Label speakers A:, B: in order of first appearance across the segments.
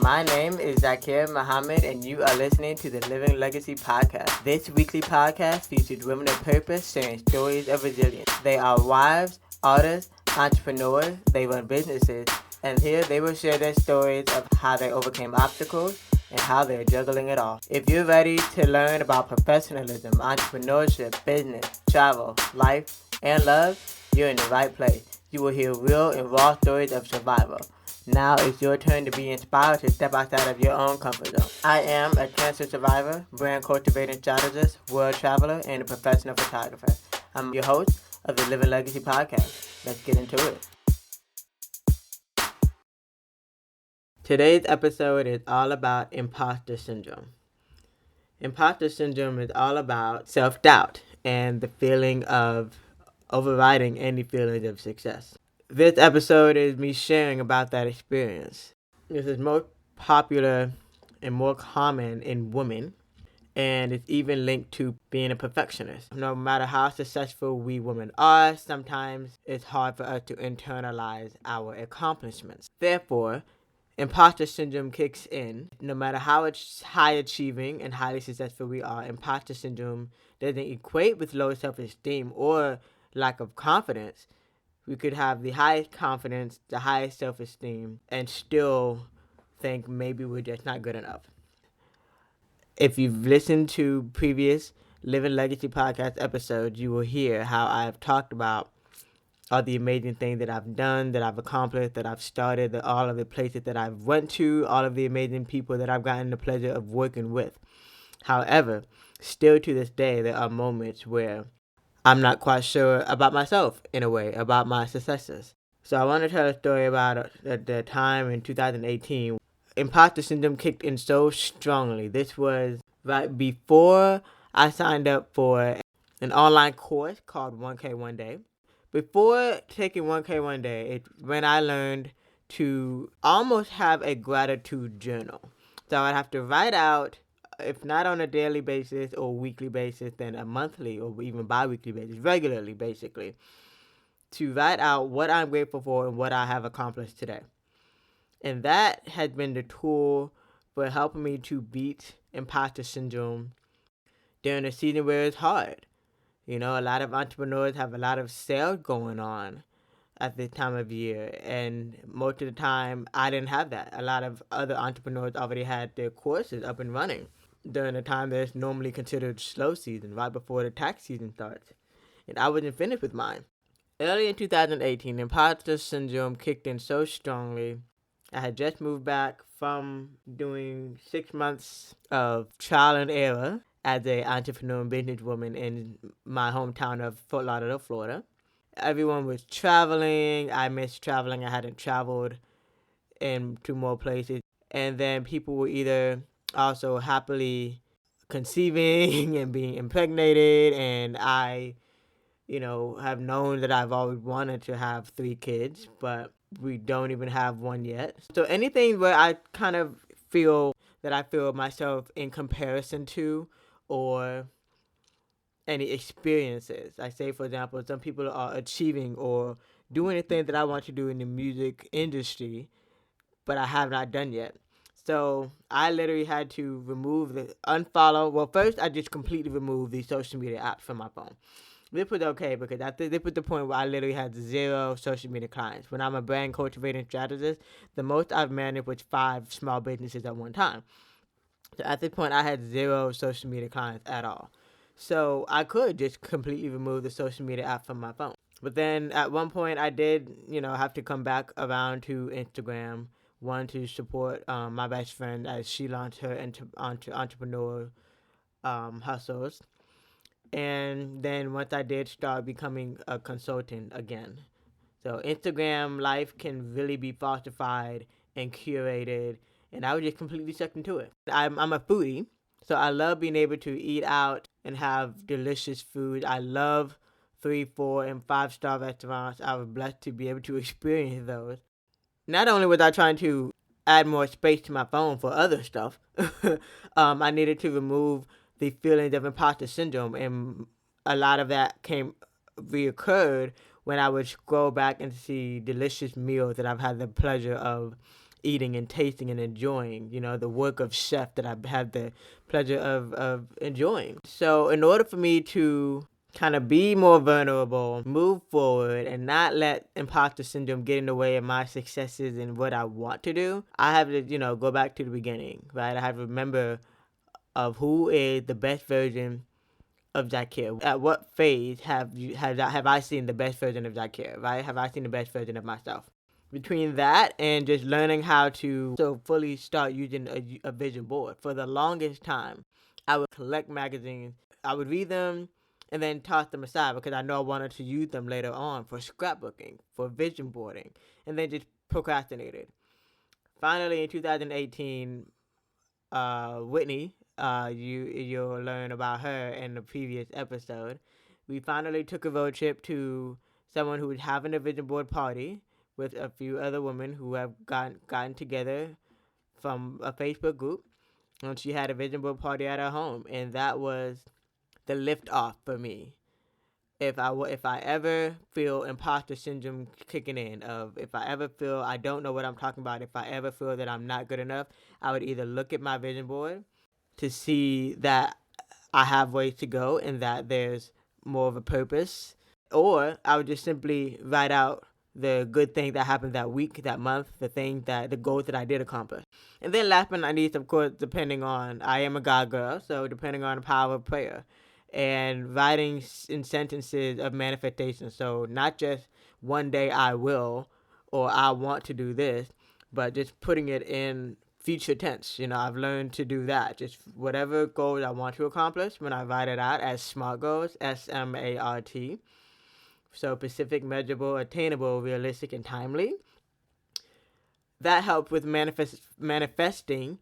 A: My name is Zakir Muhammad, and you are listening to the Living Legacy Podcast. This weekly podcast features women of purpose sharing stories of resilience. They are wives, artists, entrepreneurs, they run businesses, and here they will share their stories of how they overcame obstacles and how they're juggling it all. If you're ready to learn about professionalism, entrepreneurship, business, travel, life, and love, you're in the right place. You will hear real and raw stories of survival. Now it's your turn to be inspired to step outside of your own comfort zone. I am a cancer survivor, brand cultivating strategist, world traveler, and a professional photographer. I'm your host of the Living Legacy Podcast. Let's get into it. Today's episode is all about imposter syndrome. Imposter syndrome is all about self-doubt and the feeling of overriding any feelings of success. This episode is me sharing about that experience. This is more popular and more common in women, and it's even linked to being a perfectionist. No matter how successful we women are, sometimes it's hard for us to internalize our accomplishments. Therefore, imposter syndrome kicks in. No matter how high achieving and highly successful we are, imposter syndrome doesn't equate with low self-esteem or lack of confidence. We could have the highest confidence, the highest self-esteem, and still think maybe we're just not good enough. If you've listened to previous Living Legacy podcast episodes, you will hear how I've talked about all the amazing things that I've done, that I've accomplished, that I've started, all of the places that I've went to, all of the amazing people that I've gotten the pleasure of working with. However, still to this day, there are moments where I'm not quite sure about myself, in a way, about my successes. So I want to tell a story about the time in 2018. Imposter syndrome kicked in so strongly. This was right before I signed up for an online course called 1K One Day. Before taking 1K One Day, it's when I learned to almost have a gratitude journal. So I'd have to write out, if not on a daily basis or weekly basis, then a monthly or even bi-weekly basis, regularly basically, to write out what I'm grateful for and what I have accomplished today. And that has been the tool for helping me to beat imposter syndrome during a season where it's hard. You know, a lot of entrepreneurs have a lot of sales going on at this time of year, and most of the time I didn't have that. A lot of other entrepreneurs already had their courses up and running during a time that's normally considered slow season, right before the tax season starts. And I wasn't finished with mine. Early in 2018, imposter syndrome kicked in so strongly. I had just moved back from doing 6 months of trial and error as an entrepreneur and businesswoman in my hometown of Fort Lauderdale, Florida. Everyone was traveling. I missed traveling. I hadn't traveled to more places. And then people were either also happily conceiving and being impregnated, and I, have known that I've always wanted to have 3 kids, but we don't even have one yet. So anything where I kind of feel myself in comparison to, or any experiences. I say, for example, some people are achieving or doing the thing that I want to do in the music industry, but I have not done yet. So I literally had to unfollow. Well, first I just completely removed the social media apps from my phone. This was okay because this was the point where I literally had 0 social media clients. When I'm a brand cultivating strategist, the most I've managed was 5 small businesses at one time. So at this point, I had 0 social media clients at all. So I could just completely remove the social media app from my phone. But then at one point, I did, have to come back around to Instagram. One, to support my best friend as she launched her entrepreneur hustles. And then once I did start becoming a consultant again. So Instagram life can really be falsified and curated, and I was just completely sucked into it. I'm a foodie, so I love being able to eat out and have delicious food. I love 3, 4, and 5-star restaurants. I was blessed to be able to experience those. Not only was I trying to add more space to my phone for other stuff, I needed to remove the feelings of imposter syndrome, and a lot of that reoccurred when I would scroll back and see delicious meals that I've had the pleasure of eating and tasting and enjoying, the work of chef that I have the pleasure of enjoying. So in order for me to kind of be more vulnerable, move forward, and not let imposter syndrome get in the way of my successes and what I want to do, I have to, go back to the beginning, right? I have to remember of who is the best version of Zakir. At what phase have I seen the best version of Zakir, right? Have I seen the best version of myself? Between that and just learning how to fully start using a vision board. For the longest time, I would collect magazines, I would read them, and then toss them aside because I know I wanted to use them later on for scrapbooking, for vision boarding, and then just procrastinated. Finally, in 2018, Whitney, you'll learn about her in the previous episode. We finally took a road trip to someone who was having a vision board party with a few other women who have gotten together from a Facebook group, and she had a vision board party at her home, and that was the lift off for me. If I ever feel imposter syndrome kicking in, if I ever feel I don't know what I'm talking about, if I ever feel that I'm not good enough, I would either look at my vision board to see that I have ways to go and that there's more of a purpose, or I would just simply write out the good thing that happened that week, that month, the goals that I did accomplish. And then last but not least, of course, I am a God girl, so depending on the power of prayer and writing in sentences of manifestation. So not just one day I will or I want to do this, but just putting it in future tense. I've learned to do that. Just whatever goals I want to accomplish, when I write it out as SMART goals, S.M.A.R.T. So specific, measurable, attainable, realistic, and timely. That helps with manifesting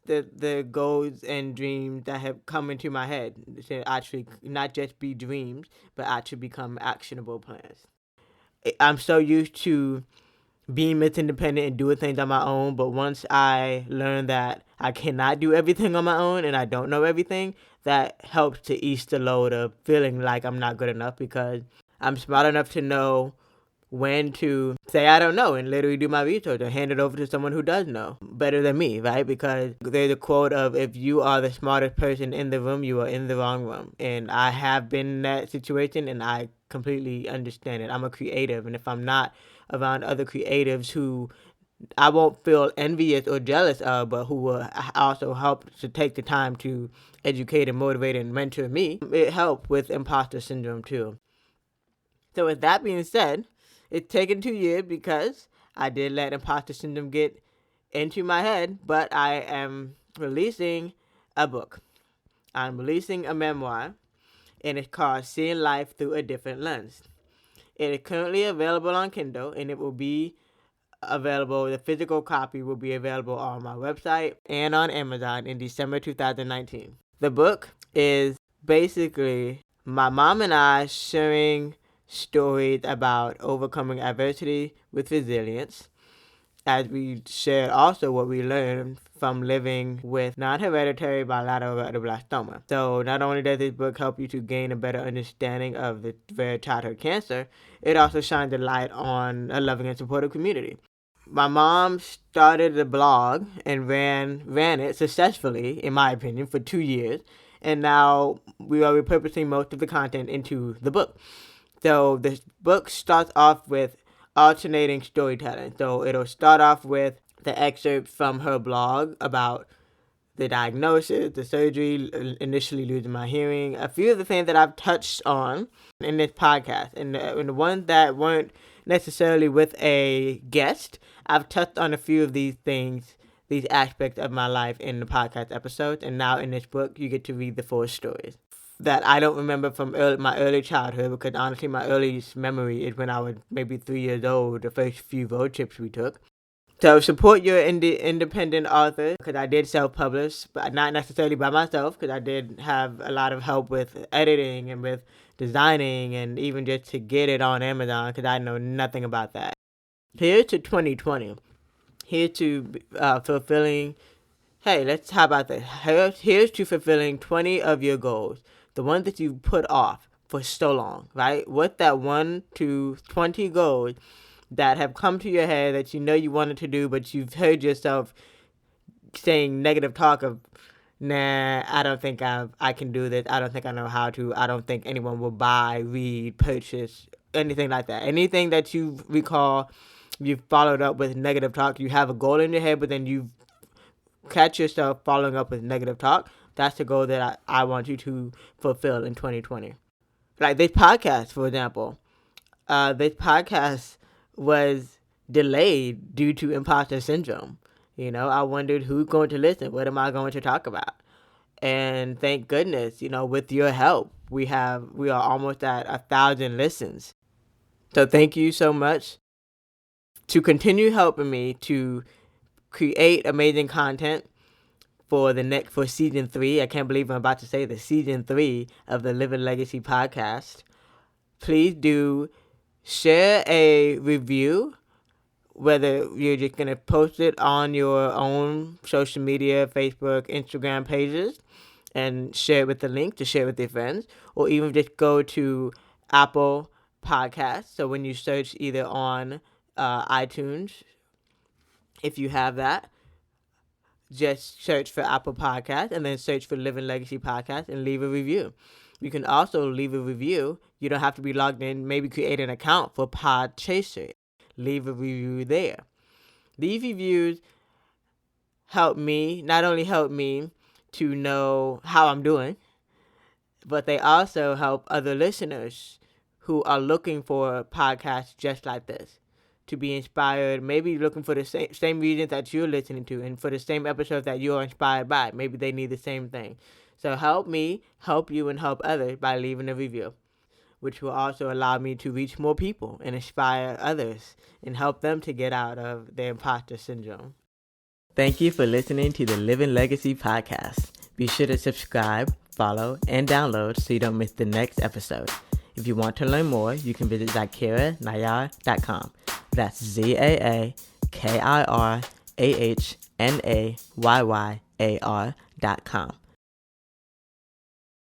A: the goals and dreams that have come into my head to actually not just be dreams, but actually become actionable plans. I'm so used to being independent and doing things on my own, but once I learned that I cannot do everything on my own and I don't know everything, that helps to ease the load of feeling like I'm not good enough, because I'm smart enough to know when to say I don't know and literally do my research or hand it over to someone who does know better than me, right? Because there's a quote of, if you are the smartest person in the room, you are in the wrong room. And I have been in that situation and I completely understand it. I'm a creative, and if I'm not around other creatives who I won't feel envious or jealous of, but who will also help to take the time to educate and motivate and mentor me, it helped with imposter syndrome too. So with that being said, it's taken 2 years because I did let imposter syndrome get into my head, but I am releasing a book. I'm releasing a memoir, and it's called Seeing Life Through a Different Lens. It is currently available on Kindle, and it will be available, the physical copy will be available on my website and on Amazon in December 2019. The book is basically my mom and I sharing stories about overcoming adversity with resilience, as we shared also what we learned from living with nonhereditary bilateral retinoblastoma. So not only does this book help you to gain a better understanding of the rare childhood cancer, it also shines a light on a loving and supportive community. My mom started the blog and ran it successfully, in my opinion, for 2 years, and now we are repurposing most of the content into the book. So the book starts off with alternating storytelling. So it'll start off with the excerpt from her blog about the diagnosis, the surgery, initially losing my hearing, a few of the things that I've touched on in this podcast. And the ones that weren't necessarily with a guest, I've touched on a few of these things, these aspects of my life in the podcast episodes. And now in this book, you get to read the full stories that I don't remember from my early childhood, because honestly my earliest memory is when I was maybe 3 years old, the first few road trips we took. So support your independent author, because I did self-publish, but not necessarily by myself, because I did have a lot of help with editing and with designing and even just to get it on Amazon, because I know nothing about that. Here's to 2020. Here's to fulfilling, how about this? Here's to fulfilling 20 of your goals. The ones that you put off for so long, right? With that 1 to 20 goals, that have come to your head that you know you wanted to do, but you've heard yourself saying negative talk of, nah, I don't think I can do this. I don't think I know how to. I don't think anyone will buy, read, purchase, anything like that. Anything that you recall, you've followed up with negative talk. You have a goal in your head, but then you catch yourself following up with negative talk. That's the goal that I want you to fulfill in 2020. Like this podcast, for example. This podcast was delayed due to imposter syndrome. I wondered who's going to listen. What am I going to talk about? And thank goodness, with your help, we are almost at 1,000 listens. So thank you so much to continue helping me to create amazing content for season 3. I can't believe I'm about to say the season 3 of the Living Legacy podcast. Please do share a review, whether you're just going to post it on your own social media, Facebook, Instagram pages, and share it with the link to share with your friends, or even just go to Apple Podcasts. So when you search either on iTunes, if you have that, just search for Apple Podcasts and then search for Living Legacy Podcast and leave a review. You can also leave a review. You don't have to be logged in. Maybe create an account for Podchaser. Leave a review there. These reviews not only help me to know how I'm doing, but they also help other listeners who are looking for podcasts just like this to be inspired, maybe looking for the same reasons that you're listening to and for the same episodes that you're inspired by. Maybe they need the same thing. So help me, help you, and help others by leaving a review, which will also allow me to reach more people and inspire others and help them to get out of their imposter syndrome. Thank you for listening to the Living Legacy podcast. Be sure to subscribe, follow, and download so you don't miss the next episode. If you want to learn more, you can visit ZakiraNayar.com. That's ZAAKIRAHNAYYAR.com.